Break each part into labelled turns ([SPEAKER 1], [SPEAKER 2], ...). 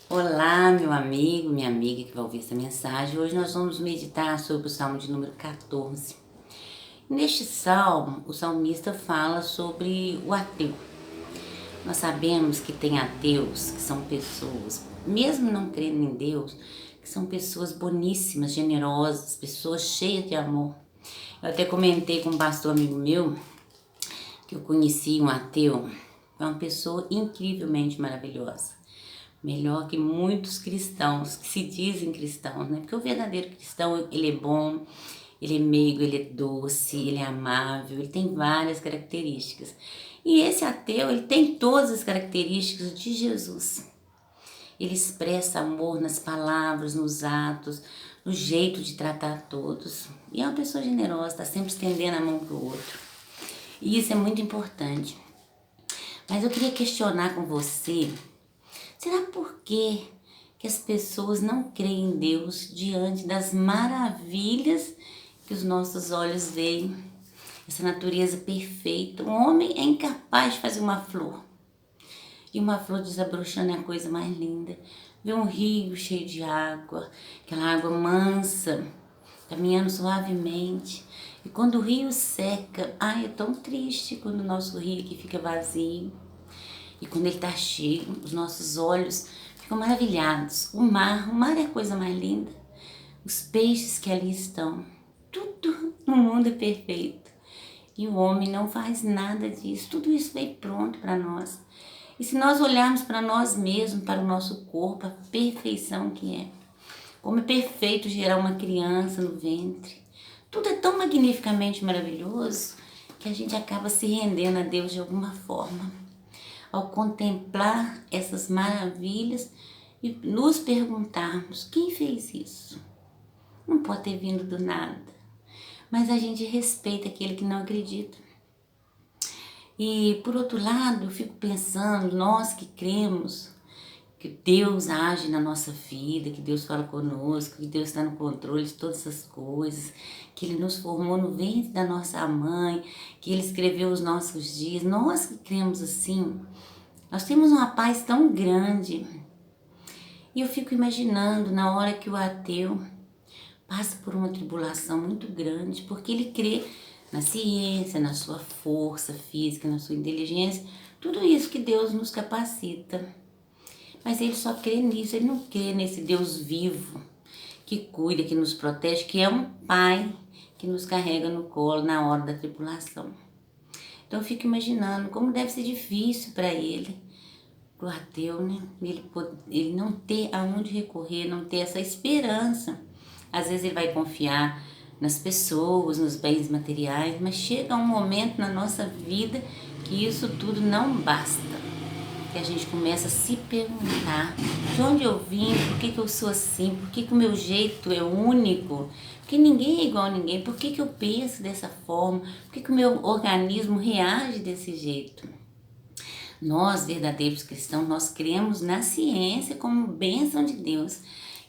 [SPEAKER 1] Olá, meu amigo, minha amiga que vai ouvir essa mensagem. Hoje nós vamos meditar sobre o Salmo de número 14. Neste salmo, o salmista fala sobre o ateu. Nós sabemos que tem ateus, que são pessoas, mesmo não crendo em Deus, que são pessoas boníssimas, generosas, pessoas cheias de amor. Eu até comentei com um pastor amigo meu que eu conheci um ateu, é uma pessoa incrivelmente maravilhosa. Melhor que muitos cristãos que se dizem cristãos, né? Porque o verdadeiro cristão, ele é bom, ele é meigo, ele é doce, ele é amável, ele tem várias características. E esse ateu, ele tem todas as características de Jesus. Ele expressa amor nas palavras, nos atos, no jeito de tratar todos. E é uma pessoa generosa, está sempre estendendo a mão para o outro. E isso é muito importante. Mas eu queria questionar com você, será por que as pessoas não creem em Deus diante das maravilhas que os nossos olhos veem? Essa natureza perfeita. O homem é incapaz de fazer uma flor. E uma flor desabrochando é a coisa mais linda. Ver um rio cheio de água, aquela água mansa, caminhando suavemente. E quando o rio seca, ai, é tão triste quando o nosso rio aqui fica vazio. E quando ele está cheio, os nossos olhos ficam maravilhados. O mar é a coisa mais linda. Os peixes que ali estão, tudo no mundo é perfeito. E o homem não faz nada disso. Tudo isso veio pronto para nós. E se nós olharmos para nós mesmos, para o nosso corpo, a perfeição que é. Como é perfeito gerar uma criança no ventre. Tudo é tão magnificamente maravilhoso que a gente acaba se rendendo a Deus de alguma forma. Ao contemplar essas maravilhas e nos perguntarmos, quem fez isso? Não pode ter vindo do nada. Mas a gente respeita aquele que não acredita. E por outro lado, eu fico pensando, nós que cremos que Deus age na nossa vida, que Deus fala conosco, que Deus está no controle de todas essas coisas, que Ele nos formou no ventre da nossa mãe, que Ele escreveu os nossos dias. Nós que cremos assim, nós temos uma paz tão grande. E eu fico imaginando na hora que o ateu passa por uma tribulação muito grande, porque ele crê na ciência, na sua força física, na sua inteligência, tudo isso que Deus nos capacita. Mas ele só crê nisso, ele não crê nesse Deus vivo, que cuida, que nos protege, que é um pai que nos carrega no colo na hora da tribulação. Então eu fico imaginando como deve ser difícil para ele, pro ateu, né? Ele não ter aonde recorrer, não ter essa esperança. Às vezes ele vai confiar nas pessoas, nos bens materiais, mas chega um momento na nossa vida que isso tudo não basta. Que a gente começa a se perguntar de onde eu vim, por que eu sou assim, por que o meu jeito é único, porque ninguém é igual a ninguém, por que eu penso dessa forma, por que o meu organismo reage desse jeito. Nós, verdadeiros cristãos, nós cremos na ciência como bênção de Deus,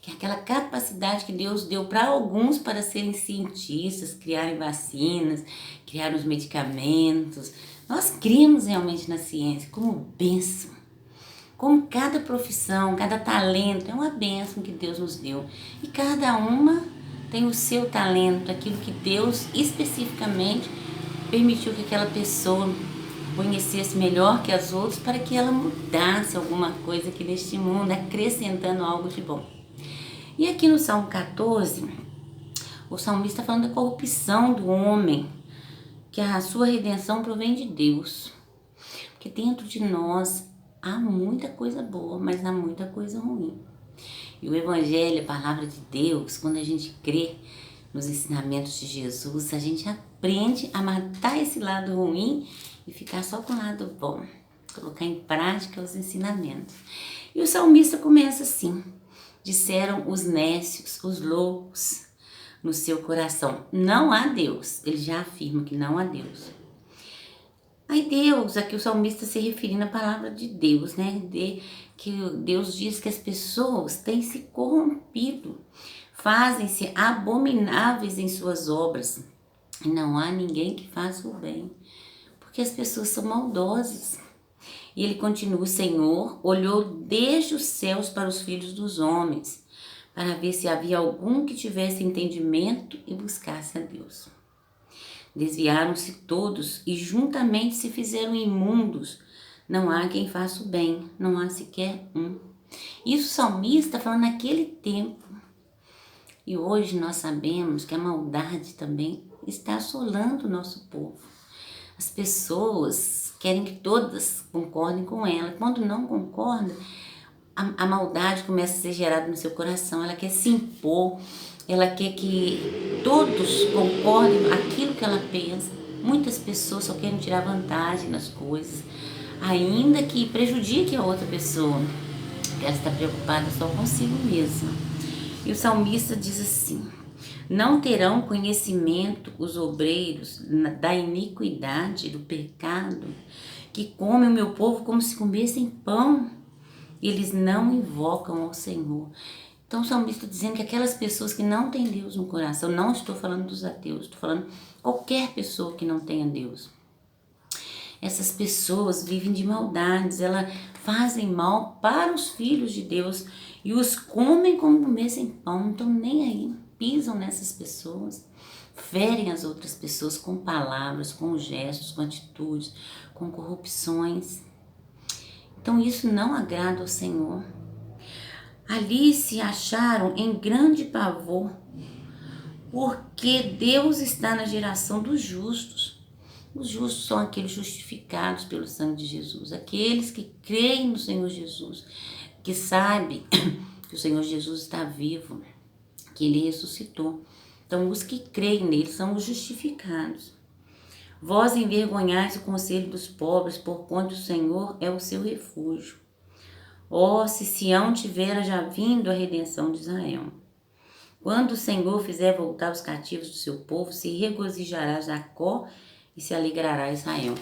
[SPEAKER 1] que é aquela capacidade que Deus deu para alguns para serem cientistas, criarem vacinas, criar os medicamentos. Nós cremos realmente na ciência como bênção. Como cada profissão, cada talento é uma bênção que Deus nos deu. E cada uma tem o seu talento, aquilo que Deus especificamente permitiu que aquela pessoa conhecesse melhor que as outras para que ela mudasse alguma coisa aqui neste mundo, acrescentando algo de bom. E aqui no Salmo 14, o salmista está falando da corrupção do homem, que a sua redenção provém de Deus. Porque dentro de nós há muita coisa boa, mas há muita coisa ruim. E o Evangelho, a palavra de Deus, quando a gente crê nos ensinamentos de Jesus, a gente aprende a matar esse lado ruim e ficar só com o lado bom, colocar em prática os ensinamentos. E o salmista começa assim: disseram os nécios, os loucos, no seu coração, não há Deus. Ele já afirma que não há Deus. Aí Deus, aqui o salmista se referindo à palavra de Deus, né? Que Deus diz que as pessoas têm se corrompido, fazem-se abomináveis em suas obras. E não há ninguém que faça o bem, porque as pessoas são maldosas. E ele continua: o Senhor olhou desde os céus para os filhos dos homens, para ver se havia algum que tivesse entendimento e buscasse a Deus. Desviaram-se todos e juntamente se fizeram imundos. Não há quem faça o bem, não há sequer um. Isso o salmista falando naquele tempo. E hoje nós sabemos que a maldade também está assolando o nosso povo. As pessoas querem que todas concordem com ela. Quando não concordam, a maldade começa a ser gerada no seu coração. Ela quer se impor, ela quer que todos concordem com aquilo que ela pensa. Muitas pessoas só querem tirar vantagem nas coisas, ainda que prejudique a outra pessoa, porque ela está preocupada só consigo mesma. E o salmista diz assim: não terão conhecimento os obreiros da iniquidade, do pecado, que comem o meu povo como se comessem pão. Eles não invocam ao Senhor. Então o salmista está dizendo que aquelas pessoas que não têm Deus no coração, não estou falando dos ateus, estou falando qualquer pessoa que não tenha Deus. Essas pessoas vivem de maldades, elas fazem mal para os filhos de Deus e os comem como comessem pão, não estão nem aí, pisam nessas pessoas, ferem as outras pessoas com palavras, com gestos, com atitudes, com corrupções. Então isso não agrada ao Senhor. Ali se acharam em grande pavor, porque Deus está na geração dos justos. Os justos são aqueles justificados pelo sangue de Jesus, aqueles que creem no Senhor Jesus, que sabem que o Senhor Jesus está vivo, que Ele ressuscitou. Então os que creem nele são os justificados. Vós envergonhais o conselho dos pobres, porquanto o Senhor é o seu refúgio. Ó, se Sião tivera já vindo a redenção de Israel. Quando o Senhor fizer voltar os cativos do seu povo, se regozijará Jacó e se alegrará Israel.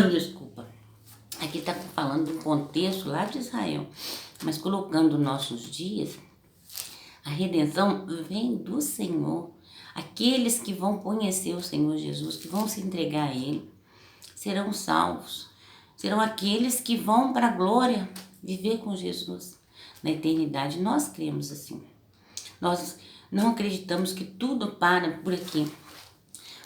[SPEAKER 1] Desculpa. Aqui está falando de um contexto lá de Israel, mas colocando nossos dias, a redenção vem do Senhor. Aqueles que vão conhecer o Senhor Jesus, que vão se entregar a Ele, serão salvos. Serão aqueles que vão para a glória, viver com Jesus na eternidade. Nós cremos assim. Nós não acreditamos que tudo para por aqui.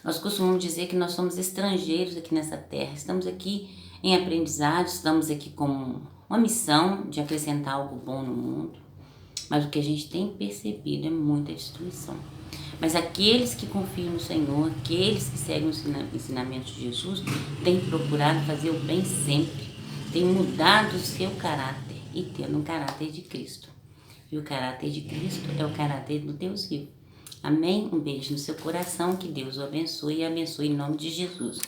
[SPEAKER 1] Nós costumamos dizer que nós somos estrangeiros aqui nessa terra. Estamos aqui em aprendizado, estamos aqui com uma missão de acrescentar algo bom no mundo. Mas o que a gente tem percebido é muita destruição. Mas aqueles que confiam no Senhor, aqueles que seguem os ensinamentos de Jesus, têm procurado fazer o bem sempre, têm mudado o seu caráter e tendo um caráter de Cristo. E o caráter de Cristo é o caráter do Deus vivo. Amém? Um beijo no seu coração, que Deus o abençoe e abençoe em nome de Jesus.